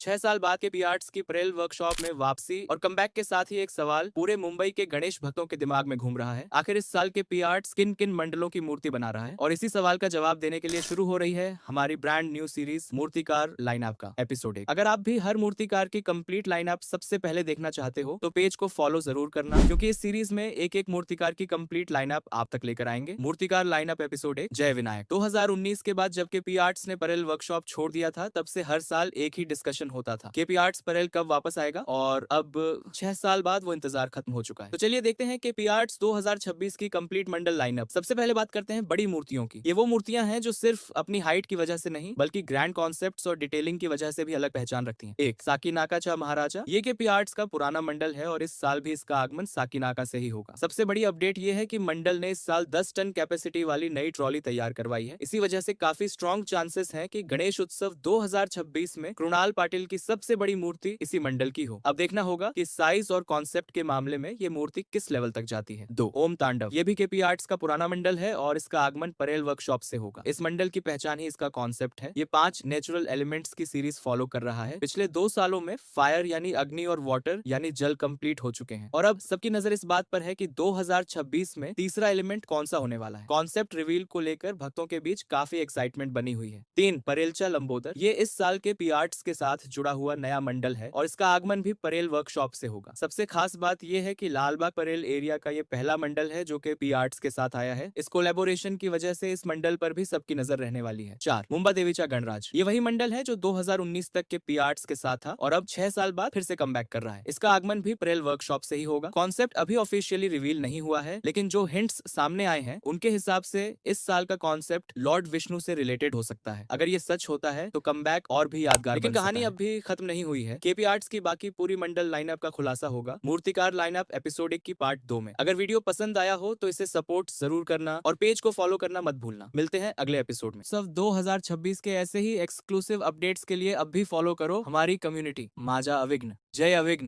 6 साल बाद के पी आर्ट्स की परेल वर्कशॉप में वापसी और कमबैक के साथ ही एक सवाल पूरे मुंबई के गणेश भक्तों के दिमाग में घूम रहा है। आखिर इस साल के पी आर्ट्स किन किन मंडलों की मूर्ति बना रहा है, और इसी सवाल का जवाब देने के लिए शुरू हो रही है हमारी ब्रांड न्यू सीरीज मूर्तिकार लाइनअप का एपिसोड 1। अगर आप भी हर मूर्तिकार की कंप्लीट लाइनअप सबसे पहले देखना चाहते हो तो पेज को फॉलो जरूर करना, क्योंकि इस सीरीज में एक एक मूर्तिकार की कंप्लीट लाइनअप आप तक लेकर आएंगे। मूर्तिकार लाइनअप एपिसोड 1 जय विनायक। 2019 के बाद जब के पी आर्ट्स ने परेल वर्कशॉप छोड़ दिया था, तब से हर साल एक ही डिस्कशन होता था, केपी आर्ट्स परेल कब वापस आएगा, और अब 6 साल बाद वो इंतजार खत्म हो चुका है। तो चलिए देखते हैं केपी आर्ट्स 2026 की कंप्लीट मंडल लाइनअप। सबसे पहले बात करते हैं बड़ी मूर्तियों की। ये वो मूर्तियां हैं जो सिर्फ अपनी हाइट की वजह से नहीं, बल्कि ग्रैंड कॉन्सेप्ट्स और डिटेलिंग की वजह से भी अलग पहचान रखती हैं। एक साकीनाका महाराजा। ये केपी आर्ट्स का पुराना मंडल है और इस साल भी इसका आगमन साकीनाका से ही होगा। सबसे बड़ी अपडेट ये है कि मंडल ने इस साल 10 टन कैपेसिटी वाली नई ट्रॉली तैयार करवाई है। इसी वजह से काफी स्ट्रॉन्ग चांसेस हैं कि गणेश उत्सव 2026 में कृणाल पाटिल की सबसे बड़ी मूर्ति इसी मंडल की हो। अब देखना होगा कि साइज और कॉन्सेप्ट के मामले में ये मूर्ति किस लेवल तक जाती है। 2 ओम तांडव। ये भी केपी आर्ट्स का पुराना मंडल है और इसका आगमन परेल वर्कशॉप से होगा। इस मंडल की पहचान ही इसका कॉन्सेप्ट है। ये 5 नेचुरल एलिमेंट्स की सीरीज फॉलो कर रहा है। पिछले 2 सालों में फायर यानी अग्नि और वाटर यानी जल कंप्लीट हो चुके हैं, और अब सबकी नजर इस बात पर है कि 2026 में तीसरा एलिमेंट कौन सा होने वाला है। कॉन्सेप्ट रिवील को लेकर भक्तों के बीच काफी एक्साइटमेंट बनी हुई है। 3 परेलचा लंबोदर। ये इस साल के पी आर्ट्स के साथ जुड़ा हुआ नया मंडल है और इसका आगमन भी परेल वर्कशॉप से होगा। सबसे खास बात यह है कि लालबाग परेल एरिया का ये पहला मंडल है जो कि पी आर्ट्स के साथ आया है। इस कोलैबोरेशन की वजह से इस मंडल पर भी सबकी नजर रहने वाली है। 4 मुंबा देवीचा गणराज। ये वही मंडल है जो 2019 तक के पी आर्ट्स के साथ था और अब 6 साल बाद फिर से कमबैक कर रहा है। इसका आगमन भी परेल वर्कशॉप से ही होगा। कॉन्सेप्ट अभी ऑफिशियली रिवील नहीं हुआ है, लेकिन जो हिंट्स सामने आए हैं उनके हिसाब से इस साल का कॉन्सेप्ट लॉर्ड विष्णु से रिलेटेड हो सकता है। अगर ये सच होता है तो कमबैक और भी यादगार। लेकिन कहानी अब भी खत्म नहीं हुई है। केपी आर्ट्स की बाकी पूरी मंडल लाइनअप का खुलासा होगा मूर्तिकार लाइनअप एपिसोड 1 की पार्ट 2 में। अगर वीडियो पसंद आया हो तो इसे सपोर्ट जरूर करना और पेज को फॉलो करना मत भूलना। मिलते हैं अगले एपिसोड में। सब 2026 के ऐसे ही एक्सक्लूसिव अपडेट्स के लिए अब भी फॉलो करो हमारी कम्युनिटी माजा अविघ्न। जय अविघ्न।